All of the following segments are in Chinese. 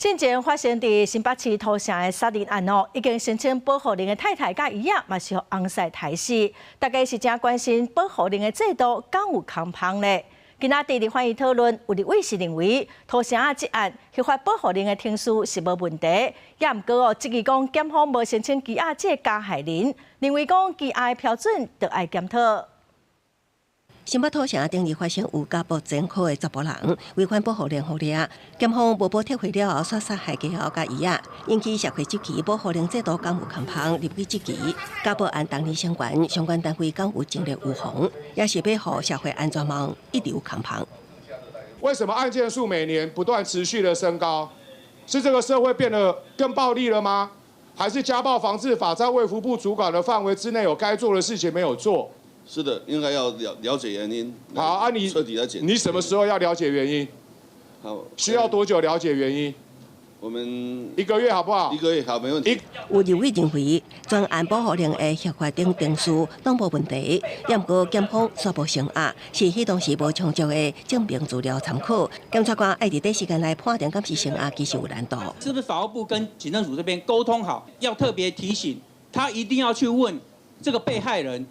先前发生伫新北市土城的杀人案哦，已经申请保护令的太太甲伊仔嘛是互红晒抬死，大家是真关心保护令的制度敢有空芳呢？今仔日立法院讨论，有立委是认为土城这案合法保护令的听书是无问题，也毋过哦，质疑讲检方无申请羁押这加害人，认为讲羁押的标准得爱检讨。 新北土城顶日发生有家暴前科的查甫人违反保护令互掠，检方无补撤回了后，煞杀害家后甲伊仔，引起社会质疑保护令制度敢有空芳，立委质疑家暴案当年相关，相关单位敢有精力预防，也是要互社会安全网一直空芳。为什么案件数每年不断持续的升高？是这个社会变得更暴力了吗？还是家暴防治法在卫福部主管的范围之内有该做的事情没有做？ 是的，应该要了解原因。好啊，你彻底来解。你什么时候要了解原因？好，需要多久了解原因？我们1个月好不好？1个月好，没问题。有立委认为，专案保护令的合法定定数拢无问题，也毋过检方宣布成案，是迄当时无充足的证明资料参考。检察官爱伫第时间来判定敢是成案，其实有难度。是不是法务部跟警政署这边沟通好，要特别提醒他一定要去问这个被害人。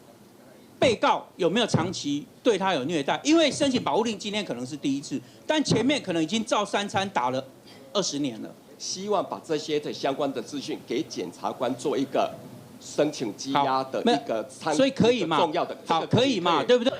被告有没有长期对他有虐待？因为申请保护令今天可能是第一次，但前面可能已经照三餐打了20年了。希望把这些的相关的资讯给检察官做一个申请羁押的一个参，所以可以嘛？重要的，好，可以嘛？对不对？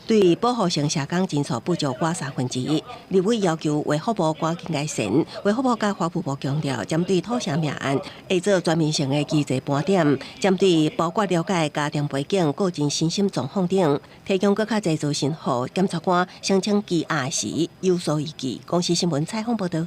对保护性社工诊所不足寡1/3，立委要求卫福部赶紧改善。卫福部甲法务部强调，针对土城命案，会做全面性的机制盘点，针对包括了解家庭背景、个人身心状况等，提供更较侪资讯，予检察官申请羁押时有所依据。公视新闻采访报道。